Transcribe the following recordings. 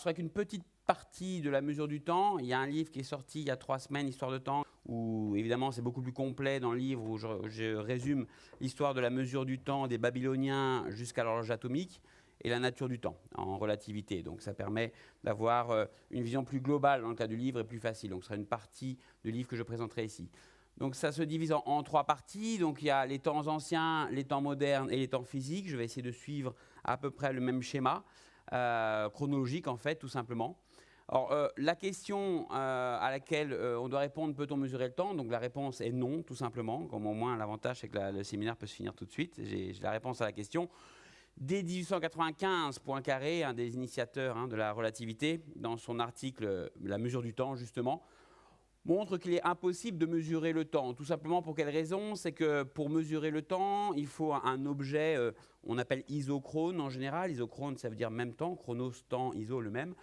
Ce serait qu'une petite partie de la mesure du temps. Il y a un livre qui est sorti il y a 3 semaines, Histoire de temps, où évidemment c'est beaucoup plus complet dans le livre où je résume l'histoire de la mesure du temps des Babyloniens jusqu'à l'horloge atomique et la nature du temps en relativité. Donc ça permet d'avoir une vision plus globale dans le cas du livre et plus facile. Donc ce sera une partie du livre que je présenterai ici. Donc ça se divise en 3 parties. Donc il y a les temps anciens, les temps modernes et les temps physiques. Je vais essayer de suivre à peu près le même schéma chronologique en fait, tout simplement. Alors, la question à laquelle on doit répondre, peut-on mesurer le temps? Donc la réponse est non, tout simplement. Comme au moins l'avantage, c'est que le séminaire peut se finir tout de suite. J'ai la réponse à la question. Dès 1895, Poincaré, un des initiateurs de la relativité, dans son article « La mesure du temps », justement, montre qu'il est impossible de mesurer le temps. Tout simplement pour quelle raison? C'est que pour mesurer le temps, il faut un objet, on appelle isochrone en général. Isochrone, ça veut dire même temps, chronos, temps, iso, le même.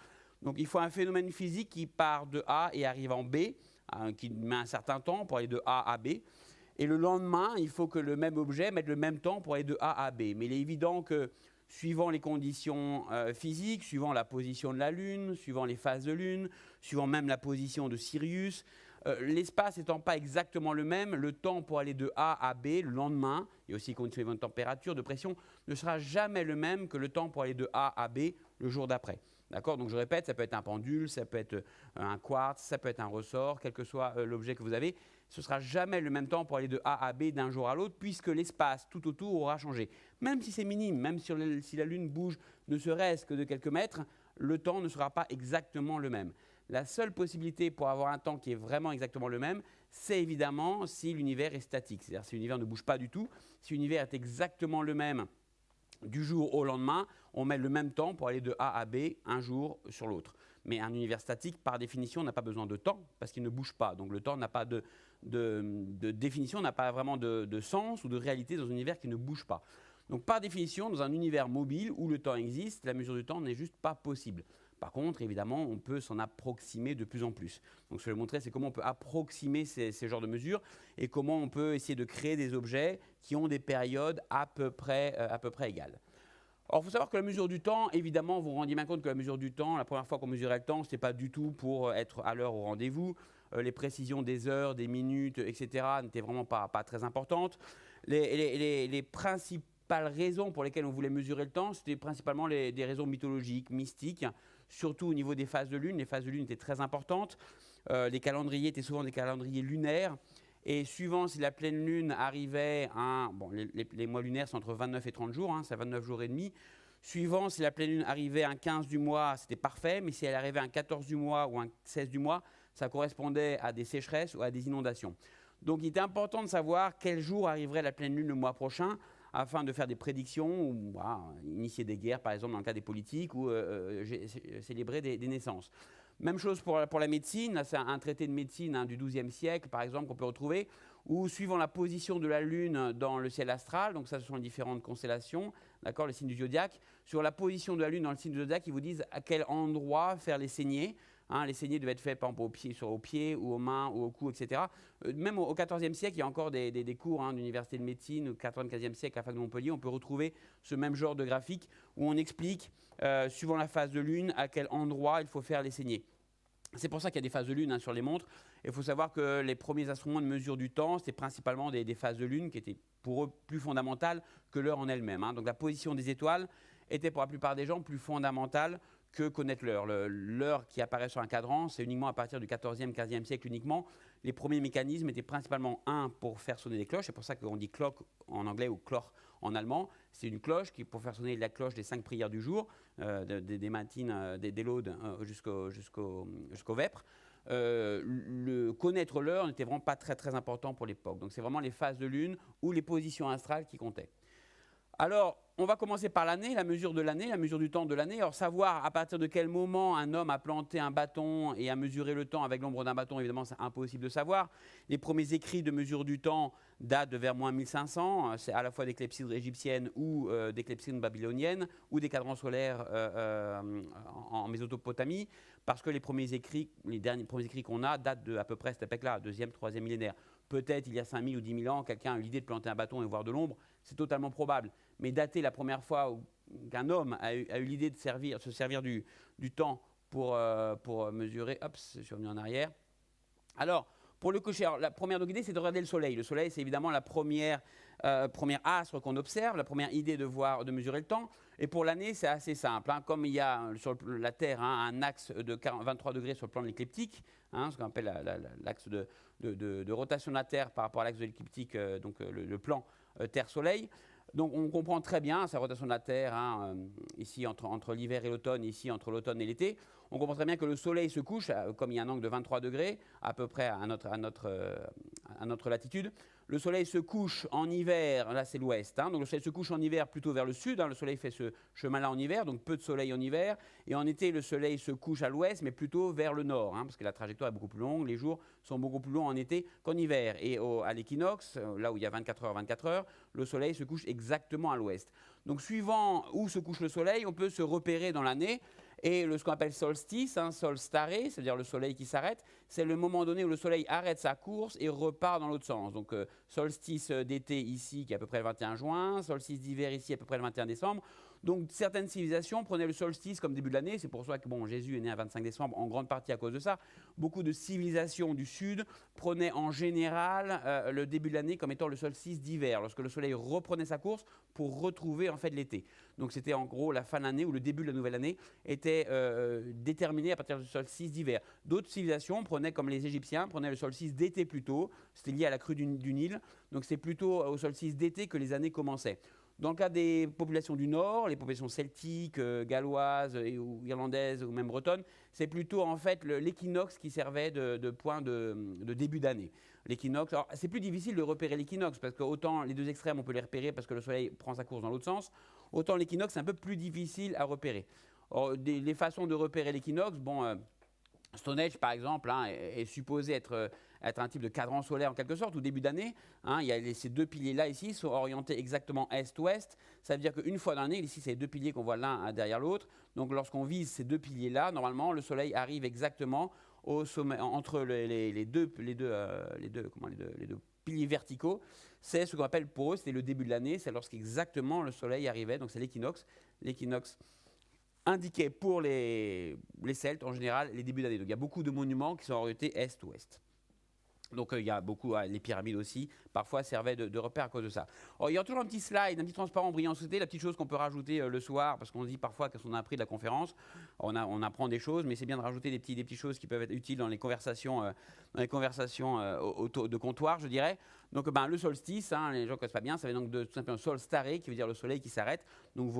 Donc il faut un phénomène physique qui part de A et arrive en B, qui met un certain temps pour aller de A à B. Et le lendemain, il faut que le même objet mette le même temps pour aller de A à B. Mais il est évident que suivant les conditions physiques, suivant la position de la Lune, suivant les phases de Lune, suivant même la position de Sirius, l'espace n'étant pas exactement le même, le temps pour aller de A à B le lendemain, et aussi les conditions de température, de pression, ne sera jamais le même que le temps pour aller de A à B le jour d'après. D'accord? Donc je répète, ça peut être un pendule, ça peut être un quartz, ça peut être un ressort, quel que soit l'objet que vous avez. Ce ne sera jamais le même temps pour aller de A à B d'un jour à l'autre, puisque l'espace tout autour aura changé. Même si c'est minime, même si la Lune bouge ne serait-ce que de quelques mètres, le temps ne sera pas exactement le même. La seule possibilité pour avoir un temps qui est vraiment exactement le même, c'est évidemment si l'univers est statique. C'est-à-dire si l'univers ne bouge pas du tout. Si l'univers est exactement le même du jour au lendemain, on met le même temps pour aller de A à B un jour sur l'autre. Mais un univers statique, par définition, n'a pas besoin de temps parce qu'il ne bouge pas. Donc le temps n'a pas de définition, n'a pas vraiment de sens ou de réalité dans un univers qui ne bouge pas. Donc par définition, dans un univers mobile où le temps existe, la mesure du temps n'est juste pas possible. Par contre, évidemment, on peut s'en approximer de plus en plus. Donc ce que je vais montrer, c'est comment on peut approximer ces genres de mesures et comment on peut essayer de créer des objets qui ont des périodes à peu près égales. Alors, il faut savoir que la mesure du temps, évidemment, vous vous rendiez bien compte que la mesure du temps, la première fois qu'on mesurait le temps, ce n'était pas du tout pour être à l'heure au rendez-vous. Les précisions des heures, des minutes, etc. n'étaient vraiment pas très importantes. Les principales raisons pour lesquelles on voulait mesurer le temps, c'était principalement des raisons mythologiques, mystiques, surtout au niveau des phases de lune. Les phases de lune étaient très importantes. Les calendriers étaient souvent des calendriers lunaires. Et suivant si la pleine lune arrivait les mois lunaires sont entre 29 et 30 jours, c'est 29 jours et demi. Suivant si la pleine lune arrivait un 15 du mois, c'était parfait, mais si elle arrivait un 14 du mois ou un 16 du mois, ça correspondait à des sécheresses ou à des inondations. Donc il était important de savoir quel jour arriverait la pleine lune le mois prochain, afin de faire des prédictions, ou initier des guerres par exemple dans le cas des politiques, ou célébrer des naissances. Même chose pour la médecine, là c'est un traité de médecine du XIIe siècle par exemple qu'on peut retrouver, où suivant la position de la Lune dans le ciel astral, donc ça ce sont les différentes constellations, d'accord, les signes du zodiaque, sur la position de la Lune dans le signe du zodiaque, ils vous disent à quel endroit faire les saignées. Les saignées devaient être faites par exemple aux pieds ou aux mains ou au cou, etc. Même au XIVe siècle, il y a encore des cours d'université de médecine, au XIVe siècle à la fac de Montpellier, on peut retrouver ce même genre de graphique où on explique, suivant la phase de lune, à quel endroit il faut faire les saignées. C'est pour ça qu'il y a des phases de lune sur les montres. Il faut savoir que les premiers instruments de mesure du temps, c'était principalement des phases de lune qui étaient pour eux plus fondamentales que l'heure en elle-même. Donc la position des étoiles était pour la plupart des gens plus fondamentale que connaître l'heure. L'heure qui apparaît sur un cadran, c'est uniquement à partir du XIVe, XVe siècle uniquement. Les premiers mécanismes étaient principalement pour faire sonner les cloches. C'est pour ça qu'on dit clock en anglais ou cloch en allemand. C'est une cloche qui pour faire sonner la cloche des 5 prières du jour, des matines, des laudes jusqu'au vêpres. Connaître l'heure n'était vraiment pas très important pour l'époque. Donc c'est vraiment les phases de lune ou les positions astrales qui comptaient. Alors, on va commencer par l'année, la mesure de l'année, la mesure du temps de l'année. Alors, savoir à partir de quel moment un homme a planté un bâton et a mesuré le temps avec l'ombre d'un bâton, évidemment, c'est impossible de savoir. Les premiers écrits de mesure du temps datent de vers moins 1500. C'est à la fois des clepsydres égyptiennes ou des clepsydres babyloniennes ou des cadrans solaires en Mésopotamie, parce que les premiers écrits qu'on a datent de à peu près cette époque-là, 2e, 3e millénaire. Peut-être il y a 5000 ou 10 000 ans, quelqu'un a eu l'idée de planter un bâton et voir de l'ombre, c'est totalement probable. Mais dater la première fois où qu'un homme a eu l'idée de se servir du temps pour mesurer. Hop, je suis revenu en arrière. Alors, pour le cocher, la première idée, c'est de regarder le soleil. Le soleil, c'est évidemment la première astre qu'on observe, la première idée de mesurer le temps. Et pour l'année, c'est assez simple. Comme il y a sur la Terre un axe de 23 degrés sur le plan de l'écliptique, ce qu'on appelle l'axe de rotation de la Terre par rapport à l'axe de l'écliptique, donc le plan Terre-Soleil. Donc on comprend très bien sa rotation de la Terre, ici entre l'hiver et l'automne, ici entre l'automne et l'été. On comprend très bien que le Soleil se couche, comme il y a un angle de 23 degrés, à peu près à notre latitude. Le Soleil se couche en hiver, là c'est l'ouest, donc le Soleil se couche en hiver plutôt vers le sud, le Soleil fait ce chemin-là en hiver, donc peu de soleil en hiver, et en été le Soleil se couche à l'ouest, mais plutôt vers le nord, parce que la trajectoire est beaucoup plus longue, les jours sont beaucoup plus longs en été qu'en hiver. Et à l'équinoxe, là où il y a 24 heures, le Soleil se couche exactement à l'ouest. Donc suivant où se couche le Soleil, on peut se repérer dans l'année. Et ce qu'on appelle solstice, sol staré, c'est-à-dire le soleil qui s'arrête, c'est le moment donné où le soleil arrête sa course et repart dans l'autre sens. Donc solstice d'été ici, qui est à peu près le 21 juin, solstice d'hiver ici, à peu près le 21 décembre. Donc certaines civilisations prenaient le solstice comme début de l'année, c'est pour ça que Jésus est né à 25 décembre, en grande partie à cause de ça. Beaucoup de civilisations du Sud prenaient en général le début de l'année comme étant le solstice d'hiver, lorsque le soleil reprenait sa course pour retrouver en fait l'été. Donc c'était en gros la fin de l'année ou le début de la nouvelle année était déterminé à partir du solstice d'hiver. D'autres civilisations prenaient, comme les Égyptiens, prenaient le solstice d'été plutôt, c'était lié à la crue du Nil, donc c'est plutôt au solstice d'été que les années commençaient. Dans le cas des populations du Nord, les populations celtiques, galloises, ou irlandaises ou même bretonnes, c'est plutôt en fait l'équinoxe qui servait de point de début d'année. L'équinoxe, alors c'est plus difficile de repérer l'équinoxe parce que autant les deux extrêmes on peut les repérer parce que le soleil prend sa course dans l'autre sens, autant l'équinoxe c'est un peu plus difficile à repérer. Or, les façons de repérer l'équinoxe, Stonehenge, par exemple, est supposé être un type de cadran solaire en quelque sorte, au début d'année. Il y a ces deux piliers-là ici, sont orientés exactement est-ouest. Ça veut dire qu'une fois dans l'année, ici, c'est les deux piliers qu'on voit l'un derrière l'autre. Donc, lorsqu'on vise ces deux piliers-là, normalement, le soleil arrive exactement au sommet, entre les deux piliers verticaux. C'est ce qu'on appelle pour eux, c'est le début de l'année, c'est lorsqu'exactement le soleil arrivait. Donc, c'est l'équinoxe. L'équinoxe indiquait pour les Celtes en général les débuts d'année. Donc il y a beaucoup de monuments qui sont orientés est-ouest. Donc il y a beaucoup, les pyramides aussi, parfois servaient de repère à cause de ça. Alors, il y a toujours un petit slide, un petit transparent brillant sauté, la petite chose qu'on peut rajouter le soir, parce qu'on se dit parfois qu'on a appris de la conférence, on apprend des choses, mais c'est bien de rajouter des petites choses qui peuvent être utiles dans les conversations, de comptoir, je dirais. Donc le solstice, les gens ne connaissent pas bien, ça veut donc tout simplement sol staré, qui veut dire le soleil qui s'arrête. Donc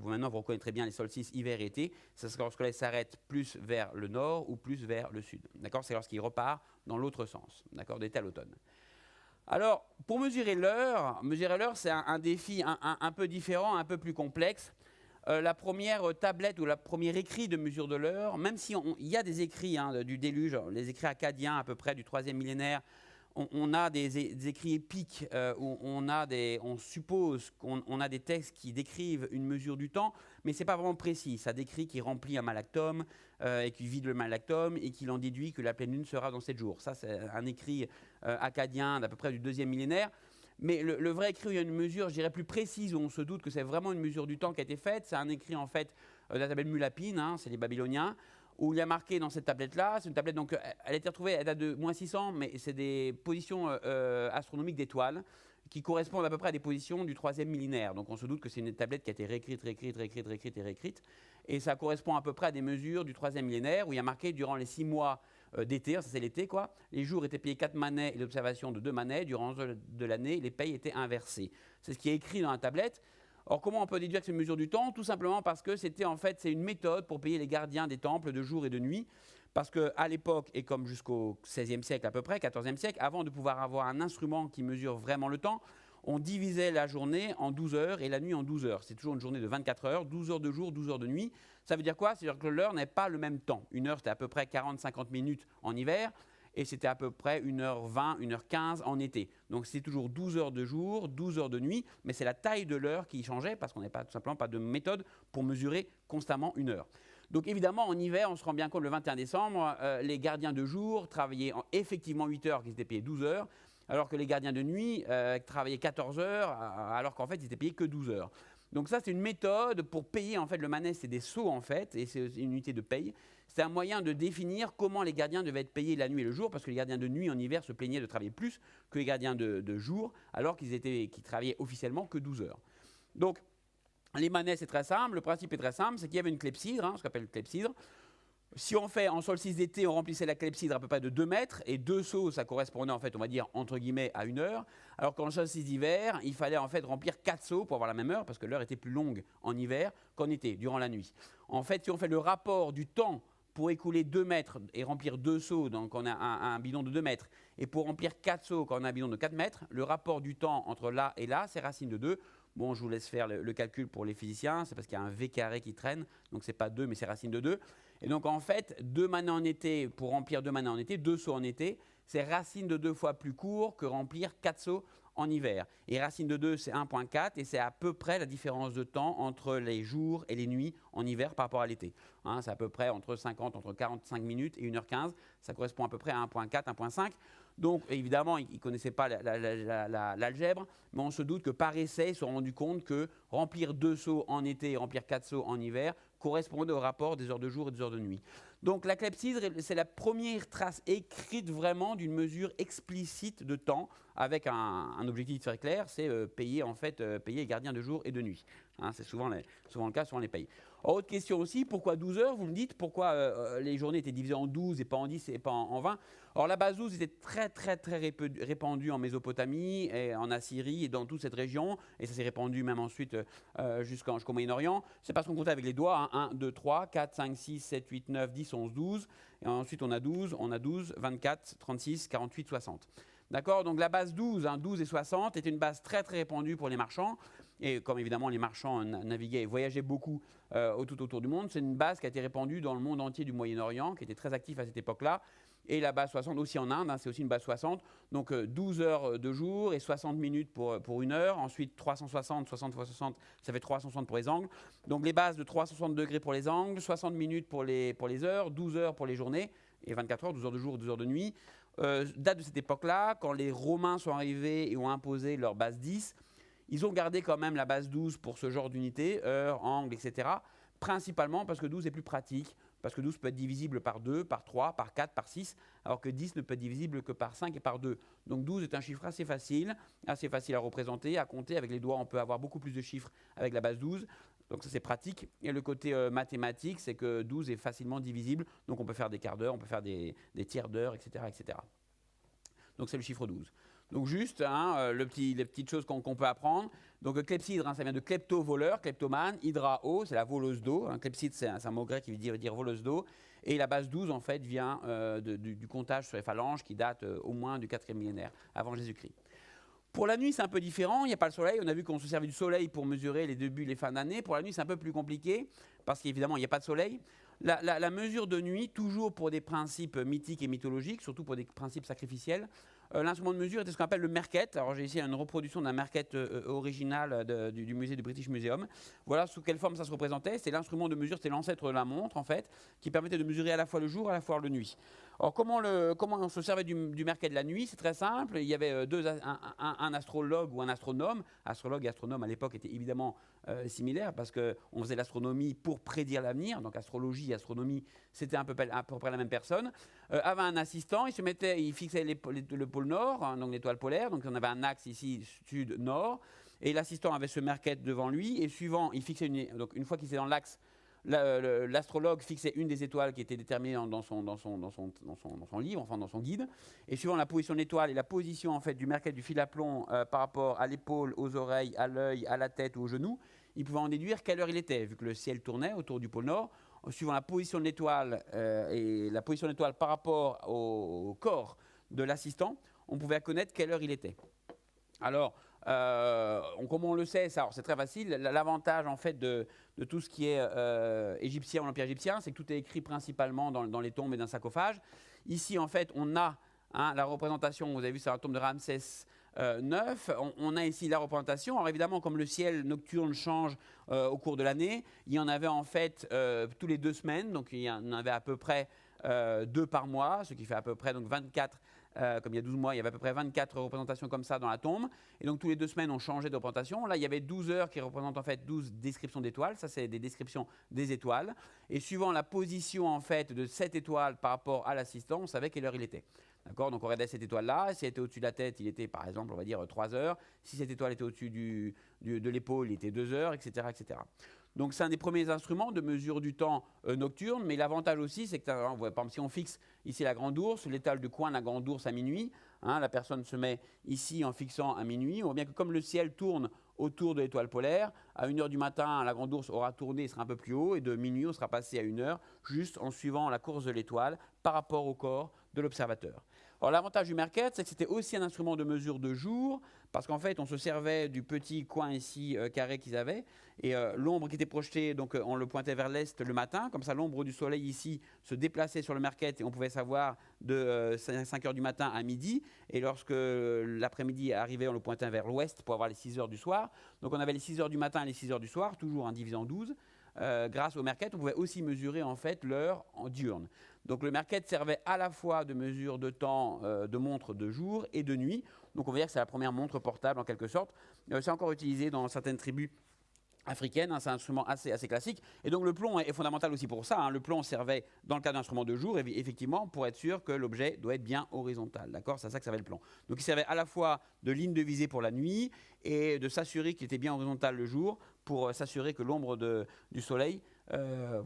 maintenant vous reconnaîtrez bien les solstices hiver et été. C'est lorsque le soleil s'arrête plus vers le nord ou plus vers le sud. D'accord, c'est lorsqu'il repart dans l'autre sens, d'accord, d'été à l'automne. Alors, pour mesurer l'heure, c'est un défi un peu différent, un peu plus complexe. La première tablette ou la première écrit de mesure de l'heure, même si il y a des écrits du déluge, les écrits acadiens à peu près du 3e millénaire, on a des écrits épiques où on suppose qu'on a des textes qui décrivent une mesure du temps, mais ce n'est pas vraiment précis. Ça décrit qu'il remplit un malactum et qu'il vide le malactum et qu'il en déduit que la pleine lune sera dans 7 jours. Ça, c'est un écrit acadien d'à peu près du 2e millénaire. Mais le vrai écrit où il y a une mesure, je dirais, plus précise, où on se doute que c'est vraiment une mesure du temps qui a été faite, c'est un écrit en fait de la tablette Mulapine, c'est les Babyloniens, où il y a marqué dans cette tablette-là, c'est une tablette, donc elle a été retrouvée, elle date de moins 600, mais c'est des positions astronomiques d'étoiles qui correspondent à peu près à des positions du 3e millénaire. Donc on se doute que c'est une tablette qui a été réécrite. Et ça correspond à peu près à des mesures du 3e millénaire, où il y a marqué durant les 6 mois d'été, ça c'est l'été quoi, les jours étaient payés 4 manets et l'observation de 2 manets, durant de l'année, les payes étaient inversées. C'est ce qui est écrit dans la tablette. Or, comment on peut déduire que c'est une mesure du temps? Tout simplement parce que c'est une méthode pour payer les gardiens des temples de jour et de nuit. Parce qu'à l'époque, et comme jusqu'au XVIe siècle à peu près, XIVe siècle, avant de pouvoir avoir un instrument qui mesure vraiment le temps, on divisait la journée en 12 heures et la nuit en 12 heures. C'est toujours une journée de 24 heures, 12 heures de jour, 12 heures de nuit. Ça veut dire quoi? C'est-à-dire que l'heure n'est pas le même temps. Une heure, c'était à peu près 40-50 minutes en hiver. Et c'était à peu près 1h20, 1h15 en été. Donc c'est toujours 12 heures de jour, 12 heures de nuit, mais c'est la taille de l'heure qui changeait parce qu'on n'avait tout simplement pas de méthode pour mesurer constamment une heure. Donc évidemment, en hiver, on se rend bien compte, le 21 décembre, les gardiens de jour travaillaient effectivement 8 heures, qu'ils étaient payés 12 heures, alors que les gardiens de nuit travaillaient 14 heures, alors qu'en fait, ils étaient payés que 12 heures. Donc ça, c'est une méthode pour payer, en fait, le manet, c'est des sceaux, en fait, et c'est une unité de paye. C'est un moyen de définir comment les gardiens devaient être payés la nuit et le jour, parce que les gardiens de nuit en hiver se plaignaient de travailler plus que les gardiens de jour, alors qu'ils travaillaient officiellement que 12 heures. Donc, les manets, c'est très simple. Le principe est très simple, c'est qu'il y avait une clepsydre, ce qu'on appelle le clepsydre. Si on fait en solstice d'été, on remplissait la clepsydre à peu près de 2 mètres, et 2 seaux, ça correspondait en fait, on va dire, entre guillemets, à 1 heure. Alors qu'en solstice d'hiver, il fallait en fait remplir 4 seaux pour avoir la même heure, parce que l'heure était plus longue en hiver qu'en été, durant la nuit. En fait, si on fait le rapport du temps pour écouler 2 mètres et remplir 2 seaux, donc on a un bidon de 2 mètres, et pour remplir 4 seaux quand on a un bidon de 4 mètres, le rapport du temps entre là et là, c'est racine de 2. Bon, je vous laisse faire le calcul pour les physiciens, c'est parce qu'il y a un V carré qui traîne, donc c'est pas 2, mais c'est racine de 2. Et donc en fait, 2 manets en été, pour remplir 2 manets en été, 2 seaux en été, c'est racine de 2 fois plus court que remplir 4 seaux en hiver. Et racine de 2, c'est 1,4, et c'est à peu près la différence de temps entre les jours et les nuits en hiver par rapport à l'été. Hein, c'est à peu près entre 45 minutes et 1h15, ça correspond à peu près à 1,4, 1,5. Donc, évidemment, ils ne connaissaient pas l'algèbre, mais on se doute que par essai, ils se sont rendus compte que remplir 2 seaux en été et remplir 4 seaux en hiver correspondait au rapport des heures de jour et des heures de nuit. Donc, la clepsydre, c'est la première trace écrite vraiment d'une mesure explicite de temps, avec un objectif très clair, c'est payer les gardiens de jour et de nuit. Hein, c'est souvent le cas, souvent les paye. Autre question aussi, pourquoi 12 heures? Vous me dites, pourquoi les journées étaient divisées en 12 et pas en 10 et pas en 20? Alors la base 12 était très répandue en Mésopotamie, et en Assyrie et dans toute cette région, et ça s'est répandu même ensuite jusqu'au Moyen-Orient. C'est parce qu'on comptait avec les doigts, hein, 1, 2, 3, 4, 5, 6, 7, 8, 9, 10, 11, 12, et ensuite on a 12, 24, 36, 48, 60. D'accord? Donc la base 12, 12 et 60, était une base très répandue pour les marchands. Et comme évidemment les marchands naviguaient et voyageaient beaucoup tout autour du monde, c'est une base qui a été répandue dans le monde entier du Moyen-Orient, qui était très actif à cette époque-là. Et la base 60 aussi en Inde, c'est aussi une base 60. Donc 12 heures de jour et 60 minutes pour 1 heure. Ensuite 360, 60 fois 60, ça fait 360 pour les angles. Donc les bases de 360 degrés pour les angles, 60 minutes pour les heures, 12 heures pour les journées, et 24 heures, 12 heures de jour et 12 heures de nuit. Date de cette époque-là, quand les Romains sont arrivés et ont imposé leur base 10, ils ont gardé quand même la base 12 pour ce genre d'unité, heure, angle, etc. Principalement parce que 12 est plus pratique, parce que 12 peut être divisible par 2, par 3, par 4, par 6, alors que 10 ne peut être divisible que par 5 et par 2. Donc 12 est un chiffre assez facile à représenter, à compter. Avec les doigts, on peut avoir beaucoup plus de chiffres avec la base 12. Donc ça, c'est pratique. Et le côté mathématique, c'est que 12 est facilement divisible. Donc on peut faire des quarts d'heure, on peut faire des tiers d'heure, etc., etc. Donc c'est le chiffre 12. Donc juste, les petites choses qu'on peut apprendre. Donc clepsydre, ça vient de klepto, voleur, kleptomane, hydra, eau, c'est la voleuse d'eau. Clepsydre, c'est un mot grec qui veut dire voleuse d'eau. Et la base 12, en fait, vient du comptage sur les phalanges qui date au moins du 4e millénaire avant Jésus-Christ. Pour la nuit, c'est un peu différent. Il n'y a pas le soleil. On a vu qu'on se servait du soleil pour mesurer les débuts et les fins d'année. Pour la nuit, c'est un peu plus compliqué parce qu'évidemment, il n'y a pas de soleil. La mesure de nuit, toujours pour des principes mythiques et mythologiques, surtout pour des principes sacrificiels, l'instrument de mesure était ce qu'on appelle le merket. Alors j'ai ici une reproduction d'un merket original du musée du British Museum. Voilà sous quelle forme ça se représentait. C'est l'instrument de mesure, c'était l'ancêtre de la montre en fait, qui permettait de mesurer à la fois le jour et à la fois la nuit. Alors comment on se servait du merket de la nuit? C'est très simple. Il y avait un astrologue ou un astronome. Astrologue et astronome à l'époque étaient évidemment similaires parce qu'on faisait l'astronomie pour prédire l'avenir. Donc astrologie et astronomie, c'était à peu près la même personne. Avait un assistant, il fixait le pôle nord, donc l'étoile polaire. Donc on avait un axe ici sud-nord. Et l'assistant avait ce merket devant lui. Et suivant, il fixait donc une fois qu'il était dans l'axe, l'astrologue fixait une des étoiles qui était déterminée dans son livre, enfin dans son guide. Et suivant la position de l'étoile et la position en fait du merket du fil à plomb par rapport à l'épaule, aux oreilles, à l'œil, à la tête ou aux genoux, il pouvait en déduire quelle heure il était, vu que le ciel tournait autour du pôle nord. Suivant la position de l'étoile et la position de l'étoile par rapport au corps de l'assistant, on pouvait connaître quelle heure il était. Alors, comme on le sait, c'est très facile. L'avantage en fait de tout ce qui est égyptien ou l'Empire égyptien, c'est que tout est écrit principalement dans les tombes et dans un sarcophage. Ici, en fait, on a la représentation. Vous avez vu, c'est la tombe de Ramsès IX. On a ici la représentation. Alors évidemment, comme le ciel nocturne change au cours de l'année, il y en avait en fait tous les 2 semaines. Donc il y en avait à peu près 2 par mois, ce qui fait à peu près donc 24 comme il y a 12 mois, il y avait à peu près 24 représentations comme ça dans la tombe. Et donc tous les 2 semaines, on changeait de représentation. Là, il y avait 12 heures qui représentent en fait 12 descriptions d'étoiles. Ça, c'est des descriptions des étoiles. Et suivant la position en fait de cette étoile par rapport à l'assistant, on savait quelle heure il était. D'accord, donc on regardait cette étoile-là. Si elle était au-dessus de la tête, il était par exemple, on va dire 3 heures. Si cette étoile était au-dessus de l'épaule, il était 2 heures, etc., etc. Donc c'est un des premiers instruments de mesure du temps nocturne, mais l'avantage aussi, c'est que par exemple, si on fixe ici la grande ourse, l'étoile de coin de la grande ourse à minuit, la personne se met ici en fixant à minuit, on voit bien que comme le ciel tourne autour de l'étoile polaire, à 1h du matin, la grande ourse aura tourné et sera un peu plus haut, et de minuit, on sera passé à 1h, juste en suivant la course de l'étoile par rapport au corps de l'observateur. Alors l'avantage du Mercator, c'est que c'était aussi un instrument de mesure de jour, parce qu'en fait, on se servait du petit coin ici carré qu'ils avaient, et l'ombre qui était projetée, donc on le pointait vers l'est le matin, comme ça l'ombre du soleil ici se déplaçait sur le Mercator, et on pouvait savoir de 5h du matin à midi, et lorsque l'après-midi arrivait, on le pointait vers l'ouest pour avoir les 6h du soir. Donc on avait les 6h du matin et les 6h du soir, toujours divisé en 12. Grâce au Mercator, on pouvait aussi mesurer en fait l'heure en diurne. Donc le Mercator servait à la fois de mesure de temps de montre de jour et de nuit. Donc on va dire que c'est la première montre portable en quelque sorte. C'est encore utilisé dans certaines tribus africaines, c'est un instrument assez classique. Et donc le plomb est fondamental aussi pour ça. Le plomb servait dans le cas d'instrument de jour, effectivement, pour être sûr que l'objet doit être bien horizontal. D'accord, c'est à ça que servait le plomb. Donc il servait à la fois de ligne de visée pour la nuit et de s'assurer qu'il était bien horizontal le jour pour s'assurer que l'ombre du soleil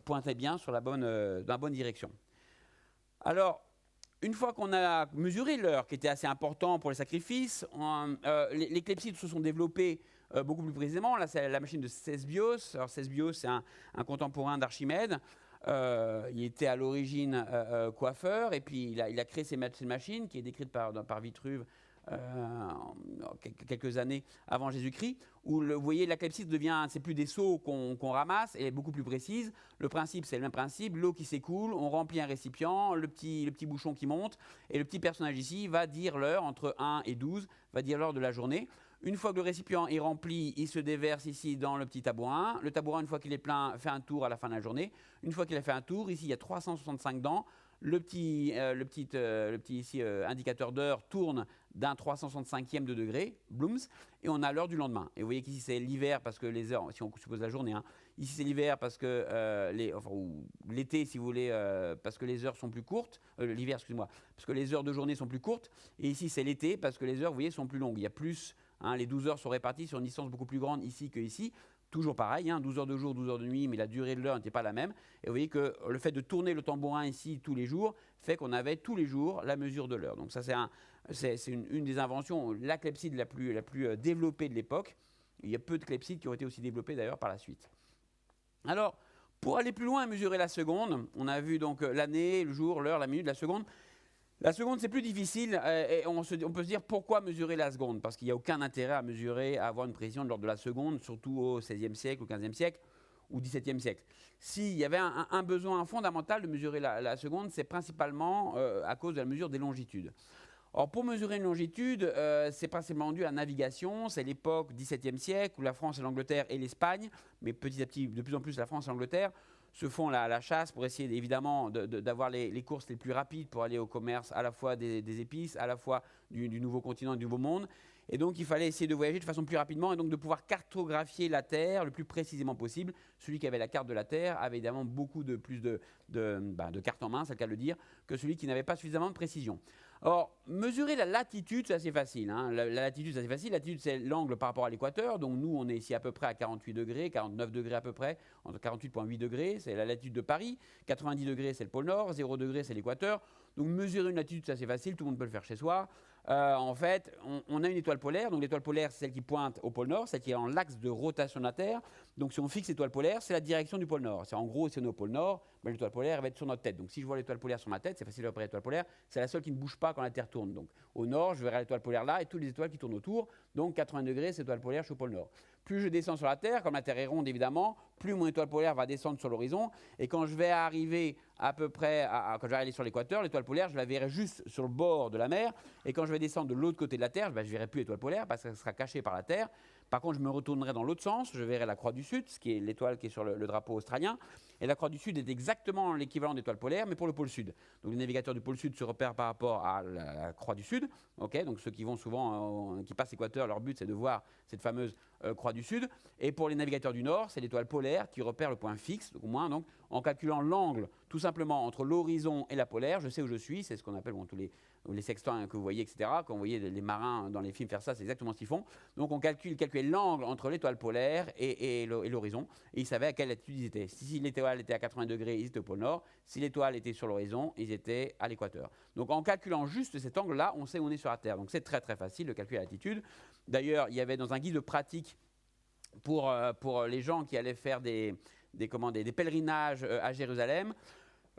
pointait bien sur dans la bonne direction. Alors, une fois qu'on a mesuré l'heure, qui était assez important pour les sacrifices, les clepsydres se sont développés beaucoup plus précisément. Là, c'est la machine de Cesbios. Alors, Cesbios, c'est un contemporain d'Archimède. Il était à l'origine coiffeur, et puis il a créé cette machine qui est décrite par Vitruve quelques années avant Jésus-Christ, où vous voyez la clepsydre devient, c'est plus des seaux qu'on ramasse, elle est beaucoup plus précise. Le principe, c'est le même principe, l'eau qui s'écoule, on remplit un récipient, le petit bouchon qui monte, et le petit personnage ici va dire l'heure, entre 1 et 12, va dire l'heure de la journée. Une fois que le récipient est rempli, il se déverse ici dans le petit tabourin. Le tabourin, une fois qu'il est plein, fait un tour à la fin de la journée. Une fois qu'il a fait un tour, ici il y a 365 dents. Le petit ici, indicateur d'heure tourne d'un 365e de degré, blooms, et on a l'heure du lendemain. Et vous voyez qu'ici c'est l'hiver parce que les heures, si on suppose la journée, ici c'est l'hiver parce que ou l'été si vous voulez, parce que les heures sont plus courtes, l'hiver excusez-moi, parce que les heures de journée sont plus courtes, et ici c'est l'été parce que les heures, vous voyez, sont plus longues. Il y a plus, les 12 heures sont réparties sur une distance beaucoup plus grande ici que ici. Toujours pareil, 12 heures de jour, 12 heures de nuit, mais la durée de l'heure n'était pas la même. Et vous voyez que le fait de tourner le tambourin ici tous les jours fait qu'on avait tous les jours la mesure de l'heure. Donc ça, c'est une des inventions, la clepsydre la plus développée de l'époque. Il y a peu de clepsydres qui ont été aussi développées d'ailleurs par la suite. Alors, pour aller plus loin et mesurer la seconde, on a vu donc l'année, le jour, l'heure, la minute, la seconde. La seconde, c'est plus difficile, et on peut se dire pourquoi mesurer la seconde, parce qu'il n'y a aucun intérêt à mesurer, à avoir une précision de l'ordre de la seconde, surtout au XVIe siècle, au XVe siècle ou XVIIe siècle. S'il y avait un besoin fondamental de mesurer la seconde, c'est principalement à cause de la mesure des longitudes. Or, pour mesurer une longitude, c'est principalement dû à la navigation. C'est l'époque XVIIe siècle où la France et l'Angleterre et l'Espagne, mais petit à petit, de plus en plus la France et l'Angleterre, se font la chasse pour essayer évidemment d'avoir les courses les plus rapides pour aller au commerce à la fois des épices, à la fois du nouveau continent et du nouveau monde. Et donc il fallait essayer de voyager de façon plus rapidement et donc de pouvoir cartographier la Terre le plus précisément possible. Celui qui avait la carte de la Terre avait évidemment beaucoup plus de cartes en main, c'est le cas de le dire, que celui qui n'avait pas suffisamment de précision. Or, mesurer la latitude, c'est assez facile. La latitude, c'est assez facile. La latitude, c'est l'angle par rapport à l'équateur. Donc nous, on est ici à peu près à 48 degrés, 49 degrés à peu près, entre 48,8 degrés, c'est la latitude de Paris. 90 degrés, c'est le pôle Nord. 0 degré, c'est l'équateur. Donc mesurer une latitude, c'est assez facile. Tout le monde peut le faire chez soi. En fait, on a une étoile polaire. Donc l'étoile polaire, c'est celle qui pointe au pôle Nord, celle qui est en l'axe de rotation de la Terre. Donc si on fixe l'étoile polaire, c'est la direction du pôle Nord. C'est en gros, si on est au pôle Nord, l'étoile polaire va être sur notre tête. Donc si je vois l'étoile polaire sur ma tête, c'est facile de repérer l'étoile polaire. C'est la seule qui ne bouge pas quand la Terre tourne. Donc au Nord, je verrai l'étoile polaire là et toutes les étoiles qui tournent autour. Donc 80 degrés, c'est l'étoile polaire, je suis au pôle Nord. Plus je descends sur la Terre, comme la Terre est ronde évidemment, plus mon étoile polaire va descendre sur l'horizon. Et quand je vais arriver à peu près, quand je vais aller sur l'équateur, l'étoile polaire, je la verrai juste sur le bord de la mer. Et quand je vais descendre de l'autre côté de la Terre, je ne verrai plus l'étoile polaire parce qu'elle sera cachée par la Terre. Par contre, je me retournerai dans l'autre sens, je verrai la croix du Sud, ce qui est l'étoile qui est sur le drapeau australien. Et la croix du Sud est exactement l'équivalent d'étoile polaire, mais pour le pôle Sud. Donc les navigateurs du pôle Sud se repèrent par rapport à la croix du Sud. Okay, donc ceux qui vont souvent, qui passent l'équateur, leur but c'est de voir cette fameuse croix du Sud. Et pour les navigateurs du Nord, c'est l'étoile polaire qui repère le point fixe. Donc, au moins, donc, en calculant l'angle tout simplement entre l'horizon et la polaire, je sais où je suis. C'est ce qu'on appelle tous les sextants que vous voyez, etc. Quand vous voyez les marins dans les films faire ça, c'est exactement ce qu'ils font. Donc on calculait l'angle entre l'étoile polaire et l'horizon, et ils savaient à quelle latitude ils étaient. Si l'étoile était à 80 degrés, ils étaient au pôle Nord. Si l'étoile était sur l'horizon, ils étaient à l'équateur. Donc en calculant juste cet angle-là, on sait où on est sur la Terre. Donc c'est très très facile de calculer la latitude. D'ailleurs, il y avait dans un guide de pratique pour les gens qui allaient faire des pèlerinages à Jérusalem,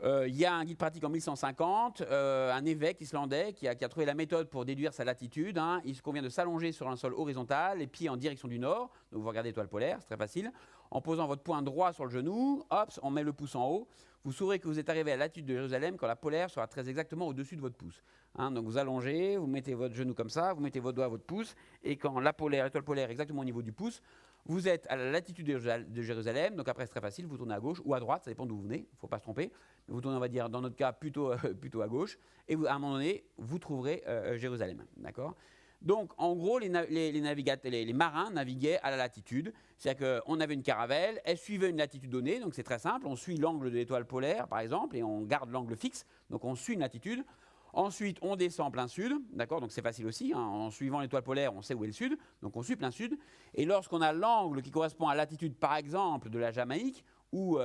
il y a un guide pratique en 1150, un évêque islandais qui a trouvé la méthode pour déduire sa latitude. Hein. Il convient de s'allonger sur un sol horizontal, les pieds en direction du nord. Donc vous regardez l'étoile polaire, c'est très facile. En posant votre poing droit sur le genou, hop, on met le pouce en haut. Vous saurez que vous êtes arrivé à la latitude de Jérusalem quand la polaire sera très exactement au-dessus de votre pouce. Hein. Donc vous allongez, vous mettez votre genou comme ça, vous mettez votre doigt à votre pouce, et quand l'étoile polaire est exactement au niveau du pouce, vous êtes à la latitude de Jérusalem. Donc après c'est très facile, vous tournez à gauche ou à droite, ça dépend d'où vous venez, il ne faut pas se tromper. Vous tournez, on va dire, dans notre cas, plutôt à gauche, et à un moment donné, vous trouverez Jérusalem. D'accord ? Donc, en gros, les marins naviguaient à la latitude. C'est-à-dire qu'on avait une caravelle, elle suivait une latitude donnée, donc c'est très simple. On suit l'angle de l'étoile polaire, par exemple, et on garde l'angle fixe. Donc, on suit une latitude. Ensuite, on descend plein sud, d'accord ? Donc c'est facile aussi, hein. En suivant l'étoile polaire, on sait où est le sud, donc on suit plein sud. Et lorsqu'on a l'angle qui correspond à la latitude, par exemple, de la Jamaïque, ou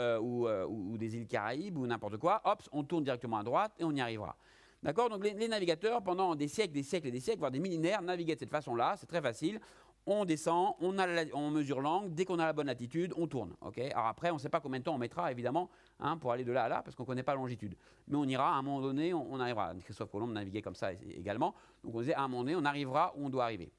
des îles Caraïbes, ou n'importe quoi, hop, on tourne directement à droite et on y arrivera. D'accord ? Donc les navigateurs, pendant des siècles, voire des millénaires, naviguaient de cette façon-là, c'est très facile. On descend, on mesure l'angle, dès qu'on a la bonne latitude, on tourne. Okay ? Alors après, on ne sait pas combien de temps on mettra, évidemment, hein, pour aller de là à là, parce qu'on ne connaît pas la longitude. Mais on ira, à un moment donné, on arrivera. Christophe Colomb naviguait comme ça également. Donc on disait, à un moment donné, on arrivera où on doit arriver.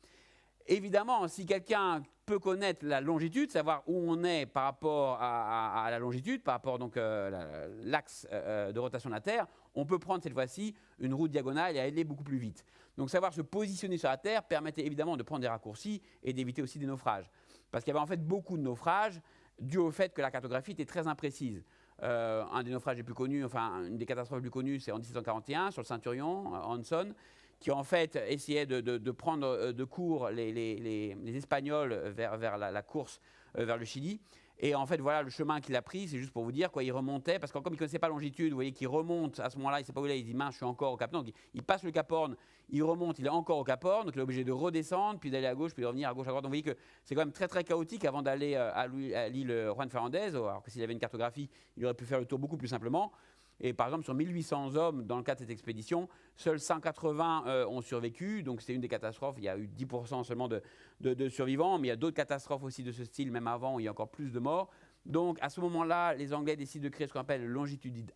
Évidemment, si quelqu'un peut connaître la longitude, savoir où on est par rapport à la longitude, par rapport donc l'axe de rotation de la Terre, on peut prendre cette fois-ci une route diagonale et aller beaucoup plus vite. Donc savoir se positionner sur la Terre permettait évidemment de prendre des raccourcis et d'éviter aussi des naufrages. Parce qu'il y avait en fait beaucoup de naufrages dû au fait que la cartographie était très imprécise. Un des naufrages les plus connus, enfin une des catastrophes les plus connues, c'est en 1741 sur le Centurion, Hanson, qui en fait essayait de prendre de court les Espagnols vers la course vers le Chili. Et en fait, voilà le chemin qu'il a pris, c'est juste pour vous dire, quoi, il remontait, parce que comme il ne connaissait pas la longitude, vous voyez qu'il remonte à ce moment-là, il ne sait pas où il est, il dit, mince, je suis encore au Cap Horn. Donc il passe le Cap Horn, il remonte, il est encore au Cap Horn, donc il est obligé de redescendre, puis d'aller à gauche, puis de revenir à gauche, à droite. Donc vous voyez que c'est quand même très très chaotique avant d'aller à l'île Juan Fernández, alors que s'il avait une cartographie, il aurait pu faire le tour beaucoup plus simplement. Et par exemple, sur 1800 hommes, dans le cas de cette expédition, seuls 180 ont survécu. Donc c'est une des catastrophes. Il y a eu 10% seulement de survivants. Mais il y a d'autres catastrophes aussi de ce style, même avant, où il y a encore plus de morts. Donc à ce moment-là, les Anglais décident de créer ce qu'on appelle le Longitude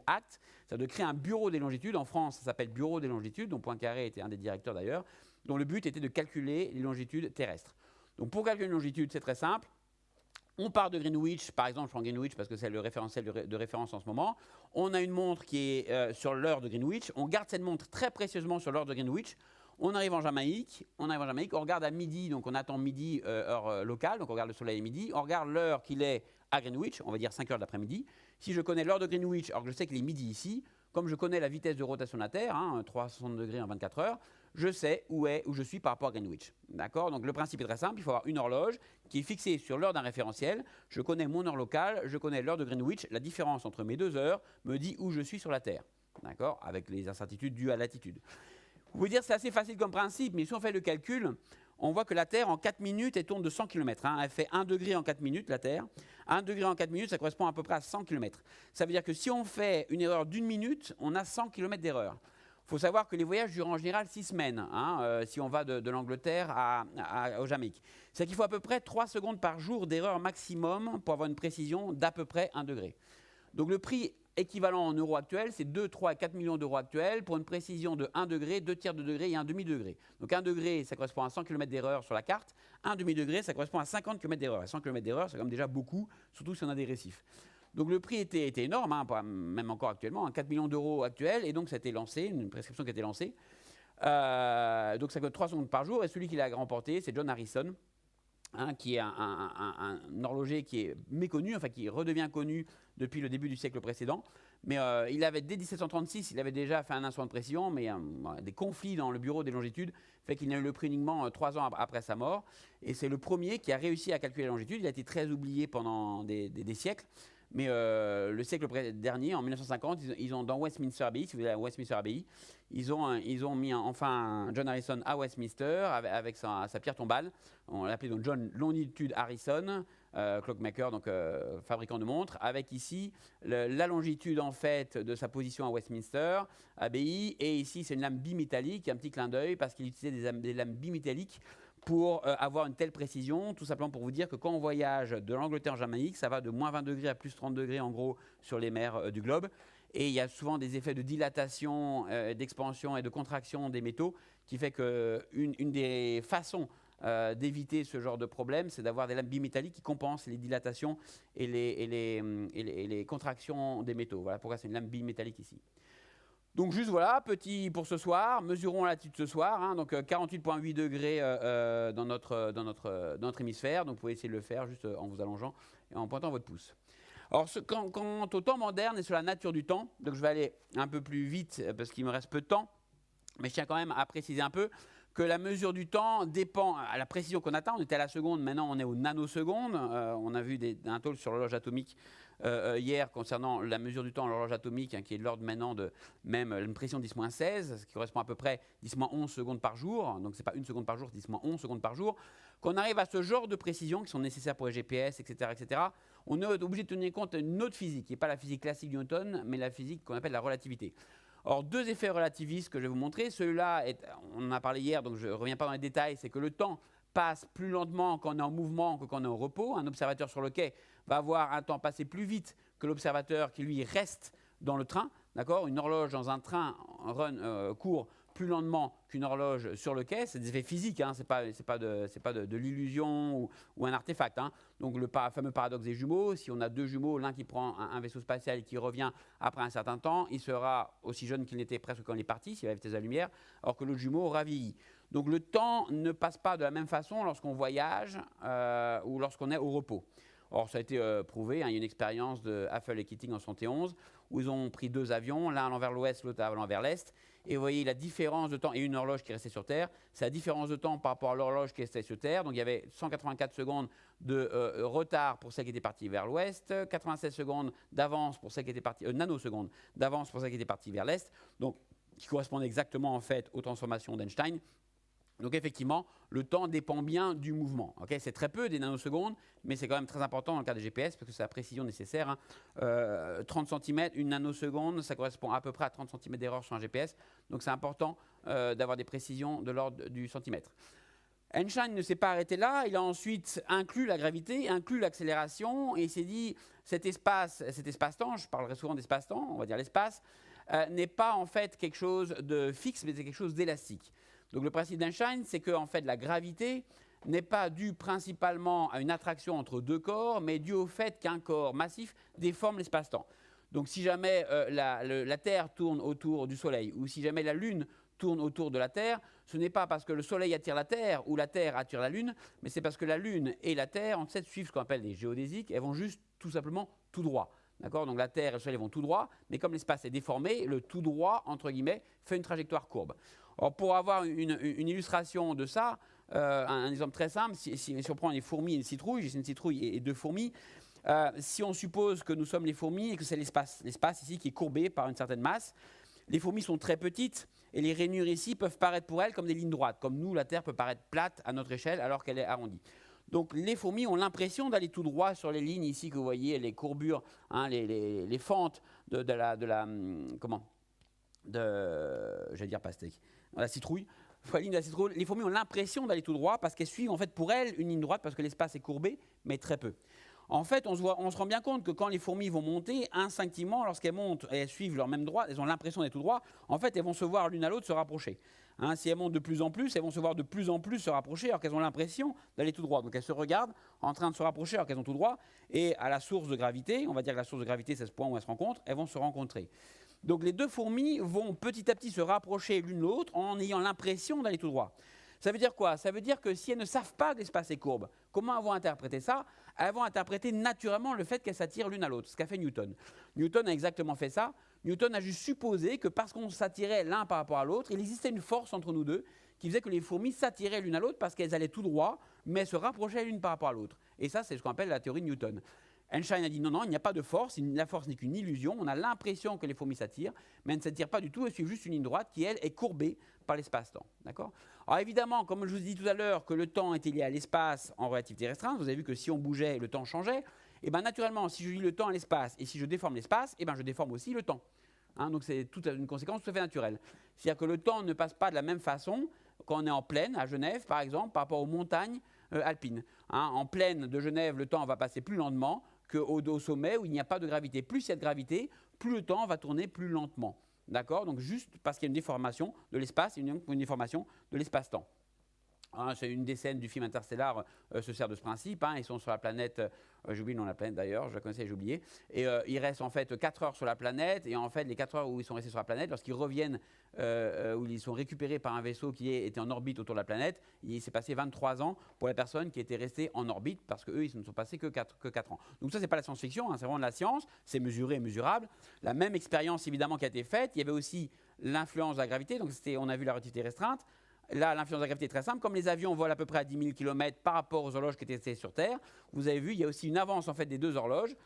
Act. C'est-à-dire de créer un bureau des longitudes. En France, ça s'appelle Bureau des longitudes, dont Poincaré était un des directeurs d'ailleurs, dont le but était de calculer les longitudes terrestres. Donc pour calculer une longitude, c'est très simple. On part de Greenwich, par exemple, je prends Greenwich parce que c'est le référentiel de référence en ce moment. On a une montre qui est sur l'heure de Greenwich. On garde cette montre très précieusement sur l'heure de Greenwich. On arrive en Jamaïque, on regarde à midi, donc on attend midi, heure locale, donc on regarde le soleil à midi. On regarde l'heure qu'il est à Greenwich, on va dire 5 heures de l'après-midi. Si je connais l'heure de Greenwich, alors que je sais qu'il est midi ici, comme je connais la vitesse de rotation de la Terre, 360 degrés en 24 heures, je sais où je suis par rapport à Greenwich. D'accord ? Donc le principe est très simple, il faut avoir une horloge qui est fixée sur l'heure d'un référentiel. Je connais mon heure locale, je connais l'heure de Greenwich. La différence entre mes deux heures me dit où je suis sur la Terre. D'accord ? Avec les incertitudes dues à la latitude. Vous pouvez dire que c'est assez facile comme principe, mais si on fait le calcul, on voit que la Terre, en 4 minutes, elle tourne de 100 km. Elle fait 1 degré en 4 minutes, la Terre. 1 degré en 4 minutes, ça correspond à peu près à 100 km. Ça veut dire que si on fait une erreur d'1 minute, on a 100 km d'erreur. Il faut savoir que les voyages durent en général 6 semaines, si on va de l'Angleterre au Jamaïque. C'est-à-dire qu'il faut à peu près 3 secondes par jour d'erreur maximum pour avoir une précision d'à peu près 1 degré. Donc le prix équivalent en euros actuels, c'est 2, 3 et 4 millions d'euros actuels pour une précision de 1 degré, 2 tiers de degré et 1 demi-degré. Donc 1 degré, ça correspond à 100 km d'erreur sur la carte. 1 demi-degré, ça correspond à 50 km d'erreur. Et 100 km d'erreur, c'est quand même déjà beaucoup, surtout si on a des récifs. Donc le prix était énorme, même encore actuellement, 4 millions d'euros actuels. Et donc ça a été lancé, une prescription qui a été lancée. Donc ça coûte 3 secondes par jour. Et celui qui l'a remporté, c'est John Harrison, qui est un horloger qui est méconnu, enfin qui redevient connu depuis le début du siècle précédent. Mais il avait, dès 1736, il avait déjà fait un instrument de précision, mais des conflits dans le bureau des longitudes fait qu'il n'a eu le prix uniquement 3 ans après sa mort. Et c'est le premier qui a réussi à calculer la longitude. Il a été très oublié pendant des siècles. Mais le siècle dernier, en 1950, ils ont dans Westminster Abbey, si vous allez à Westminster Abbey, ils ont mis enfin John Harrison à Westminster avec sa pierre tombale. On l'appelait donc John Longitude Harrison, clockmaker, donc fabricant de montres, avec ici la longitude en fait de sa position à Westminster Abbey. Et ici, c'est une lame bimétallique, un petit clin d'œil parce qu'il utilisait des lames bimétalliques pour avoir une telle précision, tout simplement pour vous dire que quand on voyage de l'Angleterre en Jamaïque, ça va de moins 20 degrés à plus 30 degrés en gros sur les mers du globe. Et il y a souvent des effets de dilatation, d'expansion et de contraction des métaux qui fait qu'une des façons d'éviter ce genre de problème, c'est d'avoir des lames bimétalliques qui compensent les dilatations et les contractions des métaux. Voilà pourquoi c'est une lame bimétallique ici. Donc juste voilà, petit pour ce soir, mesurons la latitude ce soir, hein, donc 48,8 degrés dans notre hémisphère, donc vous pouvez essayer de le faire juste en vous allongeant et en pointant votre pouce. Alors quant au temps moderne et sur la nature du temps, donc je vais aller un peu plus vite parce qu'il me reste peu de temps, mais je tiens quand même à préciser un peu que la mesure du temps dépend à la précision qu'on atteint. On était à la seconde, maintenant on est aux nanosecondes. On a vu un talk sur l'horloge atomique hier concernant la mesure du temps à l'horloge atomique, qui est de l'ordre maintenant de même une précision 10-16, ce qui correspond à peu près 10-11 secondes par jour. Donc c'est pas une seconde par jour, 10-11 secondes par jour. Qu'on arrive à ce genre de précisions qui sont nécessaires pour les GPS, etc., etc., on est obligé de tenir compte d'une autre physique, qui n'est pas la physique classique de Newton, mais la physique qu'on appelle la relativité. Or, deux effets relativistes que je vais vous montrer. Celui-là, on en a parlé hier, donc je ne reviens pas dans les détails, c'est que le temps passe plus lentement quand on est en mouvement que quand on est en repos. Un observateur sur le quai va avoir un temps passé plus vite que l'observateur qui, lui, reste dans le train. D'accord ? Une horloge dans un train court plus lentement qu'une horloge sur le quai. C'est des effets physiques, hein, c'est pas de l'illusion ou un artefact. Hein. Donc le fameux paradoxe des jumeaux, si on a deux jumeaux, l'un qui prend un vaisseau spatial et qui revient après un certain temps, il sera aussi jeune qu'il n'était presque quand il est parti, s'il va à la vitesse de la lumière, alors que l'autre jumeau aura vieilli. Donc le temps ne passe pas de la même façon lorsqu'on voyage ou lorsqu'on est au repos. Or, ça a été prouvé, hein, il y a une expérience de Haffel et Keating en 1971 où ils ont pris deux avions, l'un allant vers l'ouest, l'autre allant vers l'est. Et vous voyez la différence de temps, et une horloge qui restait sur Terre, c'est la différence de temps par rapport à l'horloge qui restait sur Terre. Donc il y avait 184 secondes de retard pour celle qui était partie vers l'ouest, 96 secondes d'avance pour celle qui était partie, nanosecondes d'avance pour celle qui était partie vers l'est, donc qui correspondent exactement en fait aux transformations d'Einstein. Donc effectivement, le temps dépend bien du mouvement. Okay, c'est très peu, des nanosecondes, mais c'est quand même très important dans le cas des GPS parce que c'est la précision nécessaire. Hein. 30 cm, une nanoseconde, ça correspond à peu près à 30 cm d'erreur sur un GPS. Donc c'est important d'avoir des précisions de l'ordre du centimètre. Einstein ne s'est pas arrêté là, il a ensuite inclus la gravité, inclus l'accélération, et il s'est dit cet espace-temps, je parlerai souvent d'espace-temps, on va dire l'espace, n'est pas en fait quelque chose de fixe, mais c'est quelque chose d'élastique. Donc le principe d'Einstein, c'est que en fait, la gravité n'est pas due principalement à une attraction entre deux corps, mais due au fait qu'un corps massif déforme l'espace-temps. Donc si jamais la Terre tourne autour du Soleil, ou si jamais la Lune tourne autour de la Terre, ce n'est pas parce que le Soleil attire la Terre ou la Terre attire la Lune, mais c'est parce que la Lune et la Terre, en fait, suivent ce qu'on appelle les géodésiques, elles vont juste tout simplement tout droit. D'accord ? Donc la Terre et le Soleil vont tout droit, mais comme l'espace est déformé, le tout droit, entre guillemets, fait une trajectoire courbe. Alors, pour avoir une illustration de ça, un exemple très simple, si on prend les fourmis et une citrouille, j'ai une citrouille et deux fourmis, si on suppose que nous sommes les fourmis et que c'est l'espace ici qui est courbé par une certaine masse, les fourmis sont très petites et les rainures ici peuvent paraître pour elles comme des lignes droites, comme nous, la Terre peut paraître plate à notre échelle alors qu'elle est arrondie. Donc les fourmis ont l'impression d'aller tout droit sur les lignes ici que vous voyez, les courbures, hein, les fentes la citrouille. Les fourmis ont l'impression d'aller tout droit parce qu'elles suivent en fait pour elles une ligne droite parce que l'espace est courbé, mais très peu. En fait, on se rend bien compte que quand les fourmis vont monter, instinctivement, lorsqu'elles montent et elles suivent leur même droite, elles ont l'impression d'être tout droit, en fait, elles vont se voir l'une à l'autre se rapprocher. Hein, si elles montent de plus en plus, elles vont se voir de plus en plus se rapprocher alors qu'elles ont l'impression d'aller tout droit. Donc elles se regardent en train de se rapprocher alors qu'elles ont tout droit. Et à la source de gravité, on va dire que la source de gravité, c'est ce point où elles se rencontrent, elles vont se rencontrer. Donc les deux fourmis vont petit à petit se rapprocher l'une l'autre en ayant l'impression d'aller tout droit. Ça veut dire quoi? Ça veut dire que si elles ne savent pas que l'espace est courbe, comment elles vont interpréter ça? Elles vont interpréter naturellement le fait qu'elles s'attirent l'une à l'autre, ce qu'a fait Newton. Newton a exactement fait ça. Newton a juste supposé que parce qu'on s'attirait l'un par rapport à l'autre, il existait une force entre nous deux qui faisait que les fourmis s'attiraient l'une à l'autre parce qu'elles allaient tout droit, mais se rapprochaient l'une par rapport à l'autre. Et ça, c'est ce qu'on appelle la théorie de Newton. Einstein a dit non, il n'y a pas de force, la force n'est qu'une illusion, on a l'impression que les fourmis s'attirent, mais elles ne s'attirent pas du tout, elles suivent juste une ligne droite qui, elle, est courbée par l'espace-temps. D'accord? Alors évidemment, comme je vous ai dit tout à l'heure, que le temps était lié à l'espace en relativité restreinte, vous avez vu que si on bougeait, le temps changeait, et bien naturellement, si je lis le temps à l'espace, et si je déforme l'espace, et ben je déforme aussi le temps. Donc c'est une conséquence tout à fait naturelle. C'est-à-dire que le temps ne passe pas de la même façon quand on est en plaine, à Genève par exemple, par rapport aux montagnes alpines. En plaine de Genève, le temps va passer plus lentement qu'au sommet où il n'y a pas de gravité. Plus il y a de gravité, plus le temps va tourner plus lentement. D'accord? Donc juste parce qu'il y a une déformation de l'espace et une déformation de l'espace-temps. C'est une des scènes du film Interstellar se sert de ce principe. Ils sont sur la planète, j'oublie le nom de la planète d'ailleurs, je la connaissais, j'ai oublié. Et ils restent en fait 4 heures sur la planète. Et en fait, les 4 heures où ils sont restés sur la planète, lorsqu'ils reviennent, où ils sont récupérés par un vaisseau qui était en orbite autour de la planète, il s'est passé 23 ans pour la personne qui était restée en orbite parce qu'eux, ils ne sont passés que 4 ans. Donc ça, c'est pas la science-fiction, c'est vraiment de la science, c'est mesuré et mesurable. La même expérience évidemment qui a été faite, il y avait aussi l'influence de la gravité, donc on a vu la relativité restreinte. Là, l'influence de la gravité est très simple. Comme les avions volent à peu près à 10 000 km par rapport aux horloges qui étaient sur Terre, vous avez vu, il y a aussi une avance en fait, des deux horloges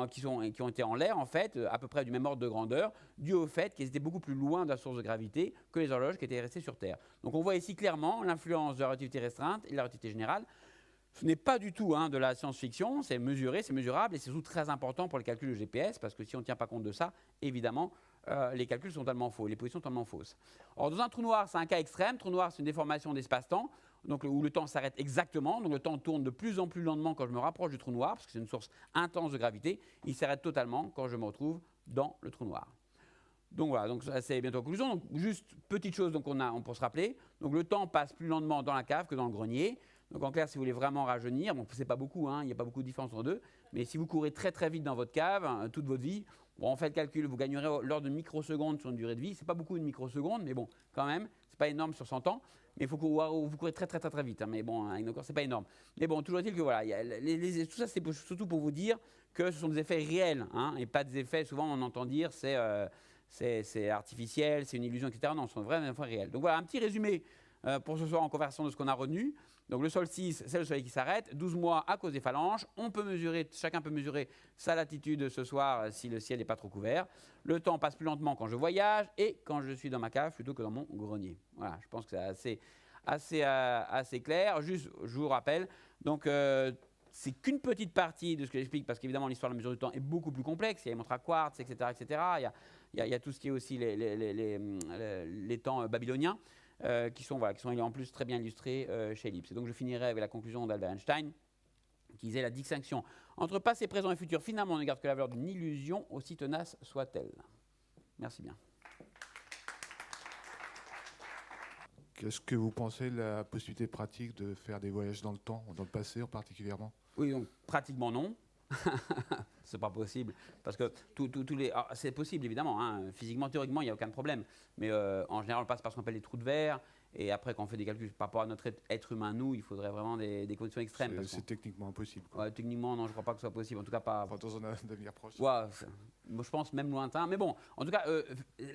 qui ont été en l'air, en fait, à peu près du même ordre de grandeur, dû au fait qu'elles étaient beaucoup plus loin de la source de gravité que les horloges qui étaient restées sur Terre. Donc on voit ici clairement l'influence de la relativité restreinte et de la relativité générale. Ce n'est pas du tout de la science-fiction, c'est mesuré, c'est mesurable et c'est surtout très important pour les calculs de GPS parce que si on ne tient pas compte de ça, évidemment, les calculs sont totalement faux, les positions sont totalement fausses. Or, dans un trou noir, c'est un cas extrême. Trou noir, c'est une déformation d'espace-temps, donc où le temps s'arrête exactement. Donc le temps tourne de plus en plus lentement quand je me rapproche du trou noir, parce que c'est une source intense de gravité. Il s'arrête totalement quand je me retrouve dans le trou noir. Donc voilà, donc ça, c'est bientôt la conclusion. Donc juste petite chose, donc on peut se rappeler. Donc le temps passe plus lentement dans la cave que dans le grenier. Donc en clair, si vous voulez vraiment rajeunir, bon, c'est pas beaucoup, il n'y a pas beaucoup de différence entre deux, mais si vous courez très très vite dans votre cave, toute votre vie, bon, on fait le calcul, vous gagnerez l'ordre de microsecondes sur une durée de vie. C'est pas beaucoup de microsecondes, mais bon, quand même, c'est pas énorme sur 100 ans. Mais il faut que vous courez très très très très vite. Mais bon, avec nos corps, c'est pas énorme. Mais bon, toujours est-il que voilà, tout ça, c'est surtout pour vous dire que ce sont des effets réels, et pas des effets. Souvent, on entend dire c'est artificiel, c'est une illusion, etc. Non, ce sont vraiment des effets réels. Donc voilà, un petit résumé pour ce soir en conversion de ce qu'on a retenu. Donc le solstice, c'est le soleil qui s'arrête, 12 mois à cause des phalanges. Chacun peut mesurer sa latitude ce soir si le ciel n'est pas trop couvert. Le temps passe plus lentement quand je voyage et quand je suis dans ma cave plutôt que dans mon grenier. Voilà, je pense que c'est assez clair. Juste, je vous rappelle, donc c'est qu'une petite partie de ce que j'explique parce qu'évidemment l'histoire de la mesure du temps est beaucoup plus complexe. Il y a les montres à quartz, etc., etc. Il y a tout ce qui est aussi les temps babyloniens. Qui sont en plus très bien illustrés chez Ellipse. Et donc je finirai avec la conclusion d'Albert Einstein, qui disait la distinction entre passé, présent et futur finalement ne garde que la valeur d'une illusion, aussi tenace soit-elle. Merci bien. Qu'est-ce que vous pensez de la possibilité pratique de faire des voyages dans le temps, dans le passé particulièrement? Oui, donc pratiquement non. C'est pas possible parce que c'est possible évidemment, physiquement, théoriquement il n'y a aucun problème, mais en général on passe par ce qu'on appelle les trous de verre et après quand on fait des calculs par rapport à notre être humain, nous il faudrait vraiment des conditions extrêmes. C'est techniquement impossible. Ouais, techniquement non, je crois pas que ce soit possible, en tout cas pas dans un avenir proche. Ouais, moi je pense même lointain, mais bon, en tout cas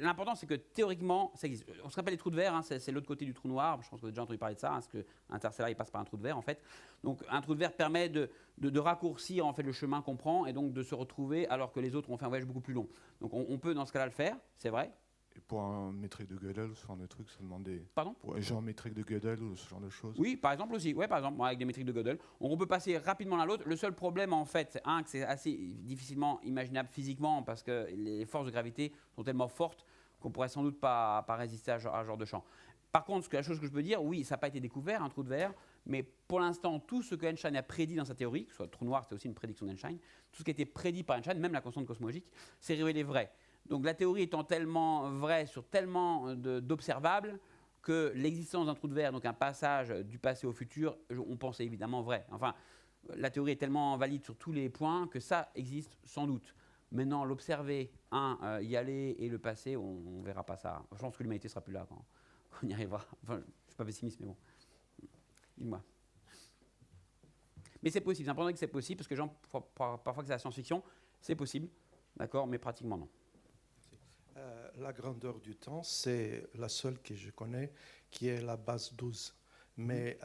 l'important c'est que théoriquement ça existe. On se rappelle les trous de verre, c'est l'autre côté du trou noir, je pense que vous avez déjà entendu parler de ça, parce que Interstellar il passe par un trou de verre en fait. Donc un trou de verre permet de raccourcir en fait le chemin qu'on prend et donc de se retrouver alors que les autres ont fait un voyage beaucoup plus long. Donc on peut dans ce cas-là le faire, c'est vrai. Et pour un métrique de Gödel ou ce genre de truc, ça demande des... Pardon ? Pour un genre métrique de Gödel ou ce genre de choses. Oui, par exemple aussi. Ouais, par exemple, avec des métriques de Gödel. On peut passer rapidement l'un à l'autre. Le seul problème, en fait, que c'est assez difficilement imaginable physiquement parce que les forces de gravité sont tellement fortes qu'on pourrait sans doute pas résister à ce genre de champ. Par contre, la chose que je peux dire, oui, ça n'a pas été découvert, un trou de verre, mais pour l'instant, tout ce que Einstein a prédit dans sa théorie, que ce soit le trou noir, c'est aussi une prédiction d'Einstein, tout ce qui a été prédit par Einstein, même la constante cosmologique, s'est révélé vrai. Donc la théorie étant tellement vraie sur tellement d'observables que l'existence d'un trou de verre, donc un passage du passé au futur, on pense évidemment vrai. Enfin, la théorie est tellement valide sur tous les points que ça existe sans doute. Maintenant, l'observer, y aller et le passer, on ne verra pas ça. Je pense que l'humanité ne sera plus là quand on y arrivera. Enfin, je ne suis pas pessimiste, mais bon. Dis-moi. Mais c'est possible, c'est important que c'est possible, parce que les gens, parfois que c'est la science-fiction, c'est possible, d'accord, mais pratiquement non. La grandeur du temps, c'est la seule que je connais, qui est la base 12, mais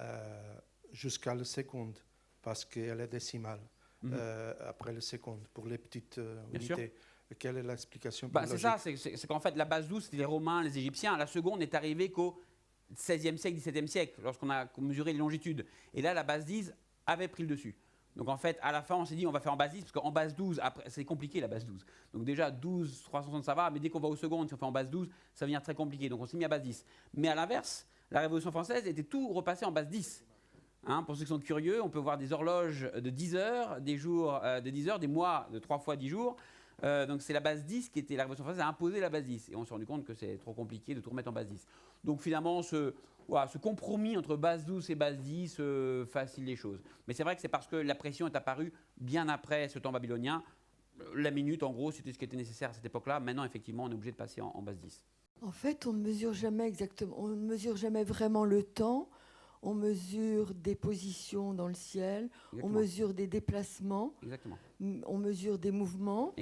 jusqu'à la seconde, parce qu'elle est décimale, après la seconde, pour les petites unités. Quelle est l'explication c'est ça, c'est qu'en fait, la base 12, c'était les Romains, les Égyptiens. La seconde n'est arrivée qu'au XVIe siècle, XVIIe siècle, lorsqu'on a mesuré les longitudes. Et là, la base 10 avait pris le dessus. Donc en fait, à la fin, on s'est dit, on va faire en base 10, parce qu'en base 12, après, c'est compliqué la base 12. Donc déjà, 12, 360, ça va, mais dès qu'on va aux secondes, si on fait en base 12, ça va devenir très compliqué. Donc on s'est mis à base 10. Mais à l'inverse, la Révolution française était tout repassé en base 10. Hein, pour ceux qui sont curieux, on peut voir des horloges de 10 heures, des jours de 10 heures, des mois de 3 fois 10 jours. Donc c'est la base 10 qui était, la Révolution française a imposé la base 10. Et on s'est rendu compte que c'est trop compliqué de tout remettre en base 10. Donc finalement, ce compromis entre base 12 et base 10 facilite les choses. Mais c'est vrai que c'est parce que la pression est apparue bien après ce temps babylonien. La minute, en gros, c'était ce qui était nécessaire à cette époque-là. Maintenant, effectivement, on est obligé de passer en base 10. En fait, on ne mesure jamais exactement, on ne mesure jamais vraiment le temps. On mesure des positions dans le ciel, on mesure des déplacements, on mesure des mouvements.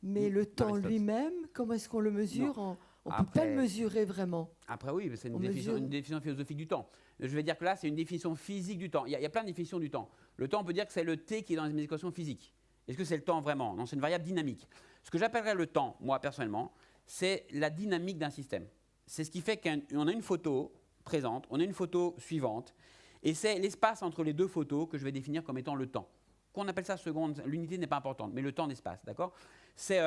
Mais le temps lui-même, comment est-ce qu'on le mesure? On ne peut pas le mesurer vraiment. Après, oui, c'est une définition philosophique du temps. Je vais dire que là, c'est une définition physique du temps. Il y a plein de définitions du temps. Le temps, on peut dire que c'est le t qui est dans les équations physiques. Est-ce que c'est le temps vraiment? Non, c'est une variable dynamique. Ce que j'appellerais le temps, moi, personnellement, c'est la dynamique d'un système. C'est ce qui fait qu'on a une photo présente, on a une photo suivante, et c'est l'espace entre les deux photos que je vais définir comme étant le temps. Qu'on appelle ça seconde, l'unité n'est pas importante, mais le temps d'espace, d'accord? C'est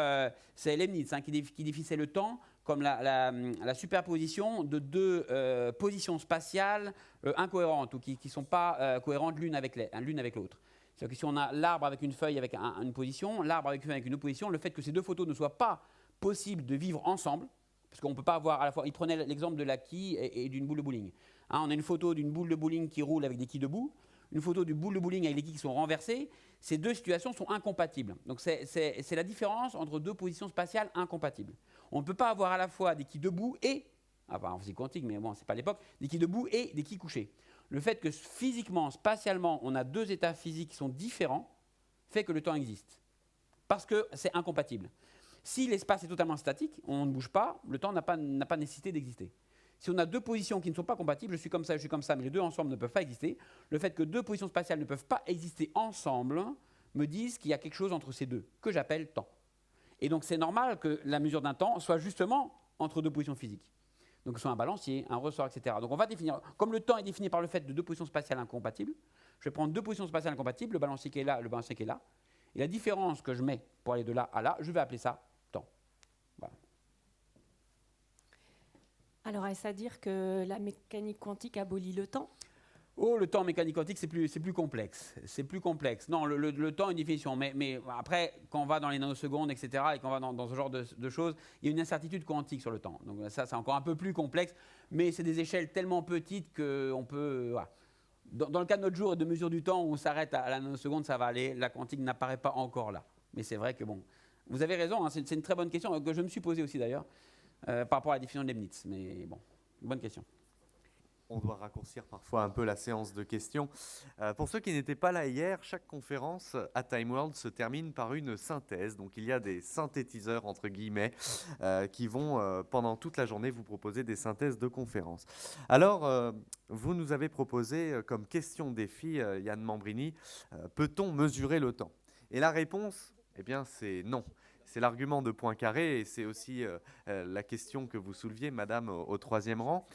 Leibniz qui définissait le temps comme la superposition de deux positions spatiales incohérentes ou qui ne sont pas cohérentes l'une avec l'autre. C'est-à-dire que si on a l'arbre avec une feuille avec une position, l'arbre avec une feuille avec une autre position, le fait que ces deux photos ne soient pas possibles de vivre ensemble, parce qu'on ne peut pas avoir à la fois. Il prenait l'exemple de la quille et d'une boule de bowling. Hein, on a une photo d'une boule de bowling qui roule avec des quilles debout, une photo d'une boule de bowling avec des quilles qui sont renversées. Ces deux situations sont incompatibles. Donc c'est la différence entre deux positions spatiales incompatibles. On ne peut pas avoir à la fois des quilles debout et, enfin en physique quantique, mais bon, c'est pas l'époque, des quilles debout et des quilles couchées. Le fait que physiquement, spatialement, on a deux états physiques qui sont différents, fait que le temps existe. Parce que c'est incompatible. Si l'espace est totalement statique, on ne bouge pas, le temps n'a pas nécessité d'exister. Si on a deux positions qui ne sont pas compatibles, je suis comme ça, mais les deux ensemble ne peuvent pas exister, le fait que deux positions spatiales ne peuvent pas exister ensemble me disent qu'il y a quelque chose entre ces deux, que j'appelle temps. Et donc c'est normal que la mesure d'un temps soit justement entre deux positions physiques. Donc ce soit un balancier, un ressort, etc. Donc on va définir, comme le temps est défini par le fait de deux positions spatiales incompatibles, je vais prendre deux positions spatiales incompatibles, le balancier qui est là, le balancier qui est là, et la différence que je mets pour aller de là à là, je vais appeler ça temps. Voilà. Alors, est-ce à dire que la mécanique quantique abolit le temps? Oh, le temps en mécanique quantique, c'est plus complexe. C'est plus complexe. Non, le temps est une définition. Mais après, quand on va dans les nanosecondes, etc., et qu'on va dans ce genre de choses, il y a une incertitude quantique sur le temps. Donc ça, c'est encore un peu plus complexe. Mais c'est des échelles tellement petites qu'on peut... Voilà. Dans le cas de notre jour et de mesure du temps, où on s'arrête à la nanoseconde, ça va aller. La quantique n'apparaît pas encore là. Mais c'est vrai que bon... Vous avez raison, hein, c'est une très bonne question que je me suis posée aussi d'ailleurs, par rapport à la définition de Leibniz. Mais bon, bonne question. On doit raccourcir parfois un peu la séance de questions. Pour ceux qui n'étaient pas là hier, chaque conférence à Time World se termine par une synthèse. Donc il y a des synthétiseurs, entre guillemets, qui vont pendant toute la journée vous proposer des synthèses de conférences. Alors, vous nous avez proposé comme question défi, Yann Mambrini, peut-on mesurer le temps? Et la réponse, eh bien, c'est non. C'est l'argument de Poincaré et c'est aussi la question que vous souleviez, madame, au troisième rang.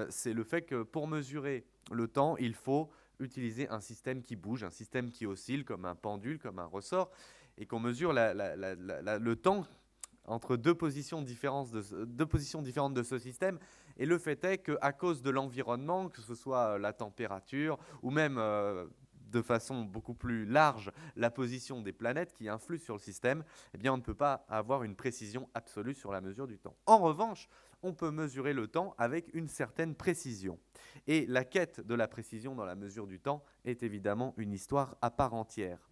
C'est le fait que pour mesurer le temps, il faut utiliser un système qui bouge, un système qui oscille comme un pendule, comme un ressort, et qu'on mesure le temps entre deux positions différentes de ce système. Et le fait est qu'à cause de l'environnement, que ce soit la température ou même... de façon beaucoup plus large la position des planètes qui influent sur le système, eh bien on ne peut pas avoir une précision absolue sur la mesure du temps. En revanche, on peut mesurer le temps avec une certaine précision. Et la quête de la précision dans la mesure du temps est évidemment une histoire à part entière.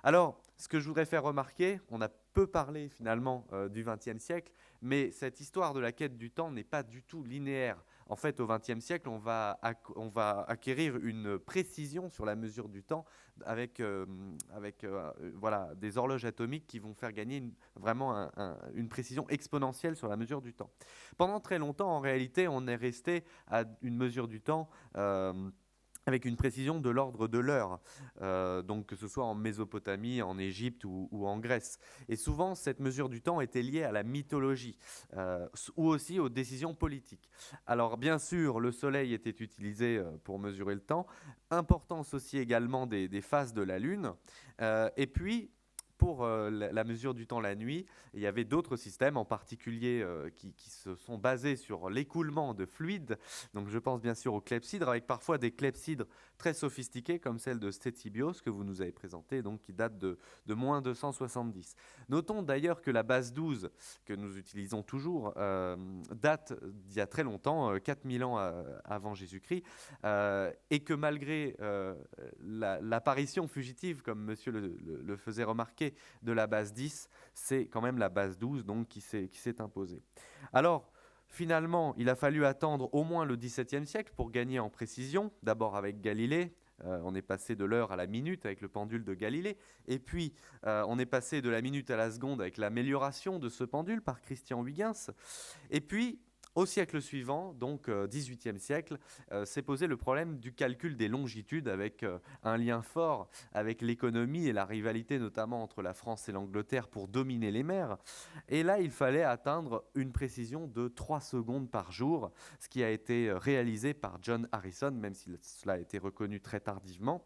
Alors, ce que je voudrais faire remarquer, on a peu parlé finalement du XXe siècle, mais cette histoire de la quête du temps n'est pas du tout linéaire En fait, au XXe siècle, on va acquérir une précision sur la mesure du temps avec voilà, des horloges atomiques qui vont faire gagner vraiment une précision exponentielle sur la mesure du temps. Pendant très longtemps, en réalité, on est resté à une mesure du temps avec une précision de l'ordre de l'heure, donc que ce soit en Mésopotamie, en Égypte ou en Grèce. Et souvent, cette mesure du temps était liée à la mythologie ou aussi aux décisions politiques. Alors bien sûr, le soleil était utilisé pour mesurer le temps, importance aussi également des phases de la Lune, et puis pour la mesure du temps la nuit, il y avait d'autres systèmes, en particulier qui se sont basés sur l'écoulement de fluides. Donc je pense bien sûr aux clepsydres, avec parfois des clepsydres très sophistiqués, comme celle de Stéthybios que vous nous avez présenté, donc qui date de moins 270. Notons d'ailleurs que la base 12, que nous utilisons toujours, date d'il y a très longtemps, 4000 ans avant Jésus-Christ, et que malgré l'apparition fugitive, comme monsieur le faisait remarquer, de la base 10, c'est quand même la base 12 donc, qui s'est imposée. Alors, finalement, il a fallu attendre au moins le XVIIe siècle pour gagner en précision, d'abord avec Galilée. On est passé de l'heure à la minute avec le pendule de Galilée, et puis on est passé de la minute à la seconde avec l'amélioration de ce pendule par Christian Huygens, et puis au siècle suivant, donc XVIIIe siècle, s'est posé le problème du calcul des longitudes avec un lien fort avec l'économie et la rivalité notamment entre la France et l'Angleterre pour dominer les mers. Et là, il fallait atteindre une précision de 3 secondes par jour, ce qui a été réalisé par John Harrison, même si cela a été reconnu très tardivement.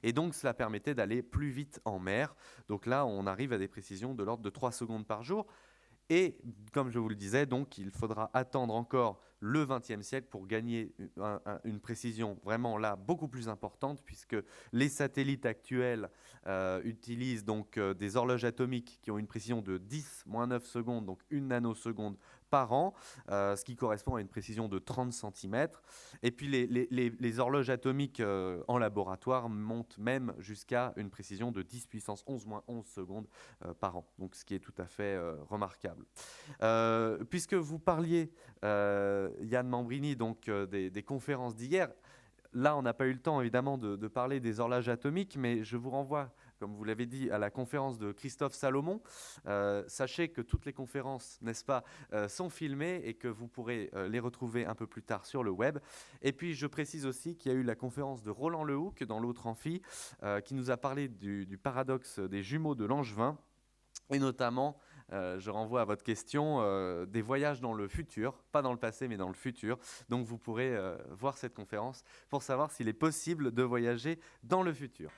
Et donc cela permettait d'aller plus vite en mer. Donc là, on arrive à des précisions de l'ordre de 3 secondes par jour. Et comme je vous le disais, donc, il faudra attendre encore le XXe siècle pour gagner une précision vraiment là beaucoup plus importante, puisque les satellites actuels utilisent donc des horloges atomiques qui ont une précision de 10-9 secondes, donc 1 nanoseconde par an, ce qui correspond à une précision de 30 cm. Et puis les horloges atomiques en laboratoire montent même jusqu'à une précision de 10 puissance 11-11 secondes par an, donc ce qui est tout à fait remarquable. Puisque vous parliez, Yann Mambrini, donc des conférences d'hier, là on n'a pas eu le temps évidemment de parler des horloges atomiques, mais je vous renvoie, comme vous l'avez dit, à la conférence de Christophe Salomon. Sachez que toutes les conférences, n'est-ce pas, sont filmées et que vous pourrez les retrouver un peu plus tard sur le web. Et puis je précise aussi qu'il y a eu la conférence de Roland Lehoucq dans l'autre amphi, qui nous a parlé du paradoxe des jumeaux de Langevin, et notamment, je renvoie à votre question, des voyages dans le futur, pas dans le passé mais dans le futur. Donc vous pourrez voir cette conférence pour savoir s'il est possible de voyager dans le futur.